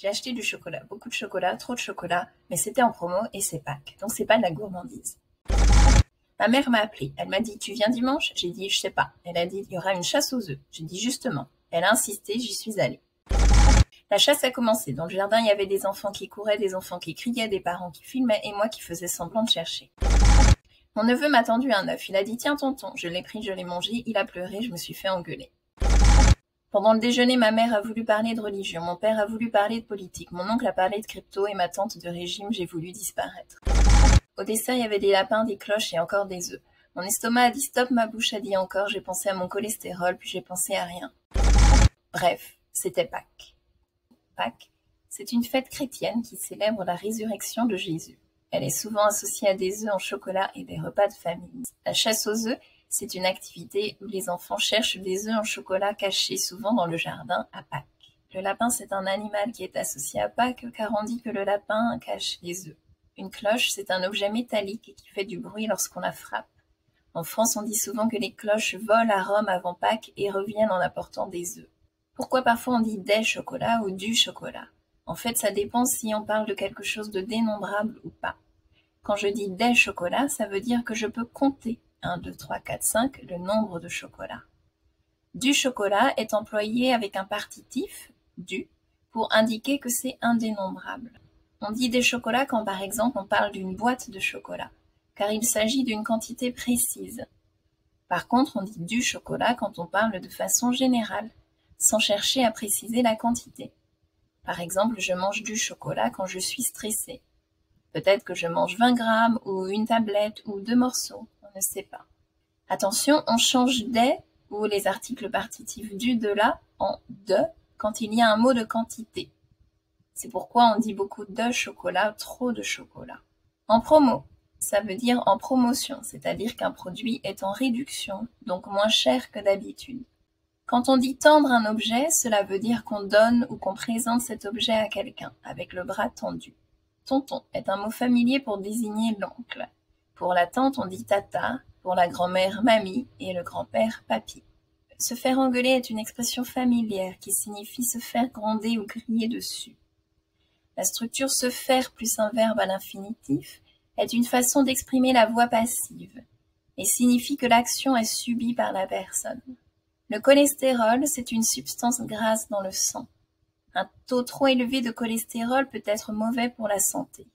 J'ai acheté du chocolat, beaucoup de chocolat, trop de chocolat, mais c'était en promo et c'est Pâques, donc c'est pas de la gourmandise. Ma mère m'a appelée, elle m'a dit « Tu viens dimanche ?» J'ai dit « Je sais pas ». Elle a dit « Il y aura une chasse aux œufs ». J'ai dit « Justement ». Elle a insisté, j'y suis allée. La chasse a commencé. Dans le jardin, il y avait des enfants qui couraient, des enfants qui criaient, des parents qui filmaient et moi qui faisais semblant de chercher. Mon neveu m'a tendu un œuf. Il a dit « Tiens tonton ». Je l'ai pris, je l'ai mangé, il a pleuré, je me suis fait engueuler. Pendant le déjeuner, ma mère a voulu parler de religion, mon père a voulu parler de politique, mon oncle a parlé de crypto et ma tante de régime, j'ai voulu disparaître. Au dessert, il y avait des lapins, des cloches et encore des œufs. Mon estomac a dit stop, ma bouche a dit encore, j'ai pensé à mon cholestérol, puis j'ai pensé à rien. Bref, c'était Pâques. Pâques, c'est une fête chrétienne qui célèbre la résurrection de Jésus. Elle est souvent associée à des œufs en chocolat et des repas de famille. La chasse aux œufs, c'est une activité où les enfants cherchent des œufs en chocolat cachés souvent dans le jardin à Pâques. Le lapin, c'est un animal qui est associé à Pâques car on dit que le lapin cache les œufs. Une cloche, c'est un objet métallique qui fait du bruit lorsqu'on la frappe. En France, on dit souvent que les cloches volent à Rome avant Pâques et reviennent en apportant des œufs. Pourquoi parfois on dit des chocolats ou du chocolat? En fait, ça dépend si on parle de quelque chose de dénombrable ou pas. Quand je dis des chocolats, ça veut dire que je peux compter 1, 2, 3, 4, 5, le nombre de chocolats. Du chocolat est employé avec un partitif, du, pour indiquer que c'est indénombrable. On dit des chocolats quand par exemple on parle d'une boîte de chocolat, car il s'agit d'une quantité précise. Par contre, on dit du chocolat quand on parle de façon générale, sans chercher à préciser la quantité. Par exemple, je mange du chocolat quand je suis stressée. Peut-être que je mange 20 grammes ou une tablette ou 2 morceaux, on ne sait pas. Attention, on change des ou les articles partitifs du, de, la en de quand il y a un mot de quantité. C'est pourquoi on dit beaucoup de chocolat, trop de chocolat. En promo, ça veut dire en promotion, c'est-à-dire qu'un produit est en réduction, donc moins cher que d'habitude. Quand on dit tendre un objet, cela veut dire qu'on donne ou qu'on présente cet objet à quelqu'un, avec le bras tendu. Tonton est un mot familier pour désigner l'oncle. Pour la tante, on dit tata, pour la grand-mère mamie et le grand-père papy. Se faire engueuler est une expression familière qui signifie se faire gronder ou crier dessus. La structure se faire plus un verbe à l'infinitif est une façon d'exprimer la voix passive et signifie que l'action est subie par la personne. Le cholestérol, c'est une substance grasse dans le sang. Un taux trop élevé de cholestérol peut être mauvais pour la santé.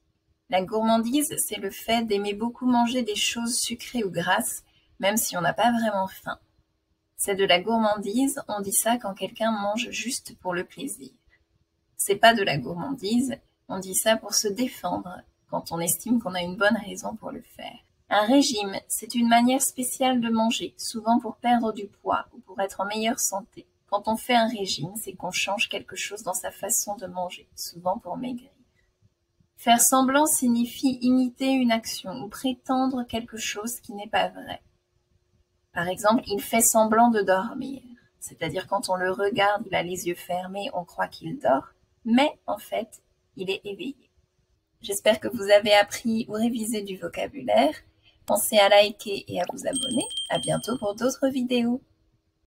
La gourmandise, c'est le fait d'aimer beaucoup manger des choses sucrées ou grasses, même si on n'a pas vraiment faim. C'est de la gourmandise, on dit ça quand quelqu'un mange juste pour le plaisir. C'est pas de la gourmandise, on dit ça pour se défendre, quand on estime qu'on a une bonne raison pour le faire. Un régime, c'est une manière spéciale de manger, souvent pour perdre du poids ou pour être en meilleure santé. Quand on fait un régime, c'est qu'on change quelque chose dans sa façon de manger, souvent pour maigrir. Faire semblant signifie imiter une action ou prétendre quelque chose qui n'est pas vrai. Par exemple, il fait semblant de dormir, c'est-à-dire quand on le regarde, il a les yeux fermés, on croit qu'il dort, mais en fait, il est éveillé. J'espère que vous avez appris ou révisé du vocabulaire. Pensez à liker et à vous abonner. À bientôt pour d'autres vidéos.